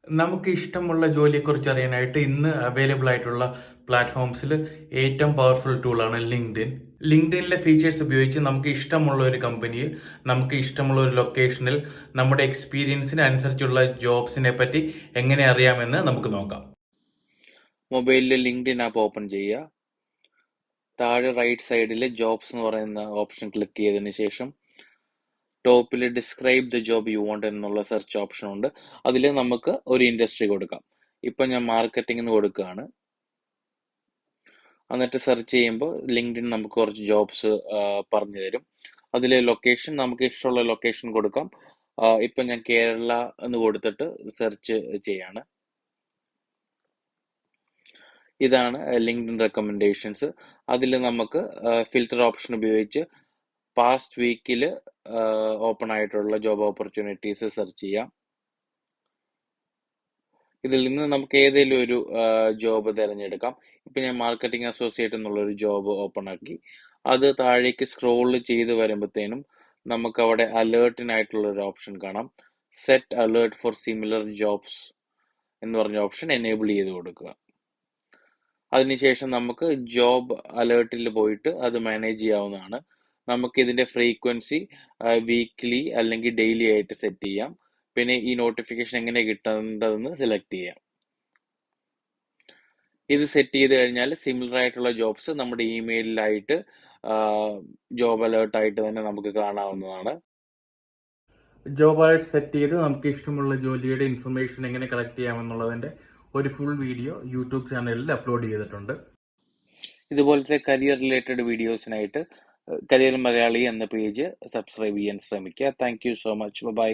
നമുക്ക് ഇഷ്ടമുള്ള ജോലിയെക്കുറിച്ച് അറിയാനായിട്ട് ഇന്ന് അവൈലബിൾ ആയിട്ടുള്ള പ്ലാറ്റ്ഫോംസിൽ ഏറ്റവും പവർഫുൾ ടൂളാണ് ലിങ്ക്ഡിൻ. ലിങ്ക്ഡിനിലെ ഫീച്ചേഴ്സ് ഉപയോഗിച്ച് നമുക്ക് ഇഷ്ടമുള്ള ഒരു കമ്പനിയിൽ നമുക്ക് ഇഷ്ടമുള്ള ഒരു ലൊക്കേഷനിൽ നമ്മുടെ എക്സ്പീരിയൻസിന് അനുസരിച്ചുള്ള ജോബ്സിനെ പറ്റി എങ്ങനെ അറിയാമെന്ന് നമുക്ക് നോക്കാം. മൊബൈലിൽ ലിങ്ക്ഡിൻ ആപ്പ് ഓപ്പൺ ചെയ്യുക. താഴെ റൈറ്റ് സൈഡിൽ ജോബ്സ് എന്ന് പറയുന്ന ഓപ്ഷൻ ക്ലിക്ക് ചെയ്തതിന് ശേഷം ടോപ്പിൽ describe the job you want എന്നുള്ള സെർച്ച് ഓപ്ഷൻ ഉണ്ട്. അതിൽ നമുക്ക് ഒരു ഇൻഡസ്ട്രി കൊടുക്കാം. ഇപ്പം ഞാൻ മാർക്കറ്റിംഗ് എന്ന് കൊടുക്കുകയാണ്. എന്നിട്ട് സെർച്ച് ചെയ്യുമ്പോൾ ലിങ്ക്ഡിൻ നമുക്ക് കുറച്ച് ജോബ്സ് പറഞ്ഞു തരും. അതിൽ ലൊക്കേഷൻ നമുക്ക് ഇഷ്ടമുള്ള ലൊക്കേഷൻ കൊടുക്കാം. ഇപ്പം ഞാൻ കേരള എന്ന് കൊടുത്തിട്ട് സെർച്ച് ചെയ്യാണ്. ഇതാണ് ലിങ്ക്ഡിൻ റെക്കമെൻഡേഷൻസ്. അതിൽ നമുക്ക് ഫിൽറ്റർ ഓപ്ഷൻ ഉപയോഗിച്ച് പാസ്റ്റ് വീക്കിൽ ഓപ്പൺ ആയിട്ടുള്ള ജോബ് ഓപ്പർച്യൂണിറ്റീസ് സെർച്ച് ചെയ്യാം. ഇതിൽ നിന്ന് നമുക്ക് ഏതെങ്കിലും ഒരു ജോബ് തിരഞ്ഞെടുക്കാം. ഇപ്പം ഞാൻ മാർക്കറ്റിംഗ് അസോസിയേറ്റ് എന്നുള്ളൊരു ജോബ് ഓപ്പൺ ആക്കി. അത് താഴേക്ക് സ്ക്രോൾ ചെയ്ത് വരുമ്പോഴത്തേനും നമുക്ക് അവിടെ അലേർട്ടിനായിട്ടുള്ള ഒരു ഓപ്ഷൻ കാണാം. Set alert for similar jobs എന്ന് പറഞ്ഞ ഓപ്ഷൻ എനേബിൾ ചെയ്ത് കൊടുക്കുക. അതിനുശേഷം നമുക്ക് ജോബ് അലേർട്ടിൽ പോയിട്ട് അത് മാനേജ് ചെയ്യാവുന്നതാണ്. നമുക്ക് ഇതിന്റെ ഫ്രീക്വൻസി വീക്ക്ലി അല്ലെങ്കിൽ ഡെയിലി ആയിട്ട് സെറ്റ് ചെയ്യാം. പിന്നെ ഈ നോട്ടിഫിക്കേഷൻ എങ്ങനെ കിട്ടേണ്ടതെന്ന് സെലക്ട് ചെയ്യാം. ഇത് സെറ്റ് ചെയ്ത് കഴിഞ്ഞാൽ സിമിലർ ആയിട്ടുള്ള ജോബ്സ് നമ്മുടെ ഇമെയിലിലായിട്ട് ജോബ് അലേർട്ടായിട്ട് തന്നെ നമുക്ക് കാണാവുന്നതാണ്. ജോബ് അലേർട്ട് സെറ്റ് ചെയ്ത് നമുക്ക് ഇഷ്ടമുള്ള ജോലിയുടെ ഇൻഫർമേഷൻ എങ്ങനെ കളക്ട് ചെയ്യാമെന്നുള്ളതിന്റെ ഒരു ഫുൾ വീഡിയോ യൂട്യൂബ് ചാനലിൽ അപ്ലോഡ് ചെയ്തിട്ടുണ്ട്. ഇതുപോലത്തെ കരിയർ റിലേറ്റഡ് വീഡിയോസിനായിട്ട് കരിയർ മലയാളി എന്ന പേജ് സബ്സ്ക്രൈബ് ചെയ്യാൻ ശ്രമിക്കുക. Thank you so much. By.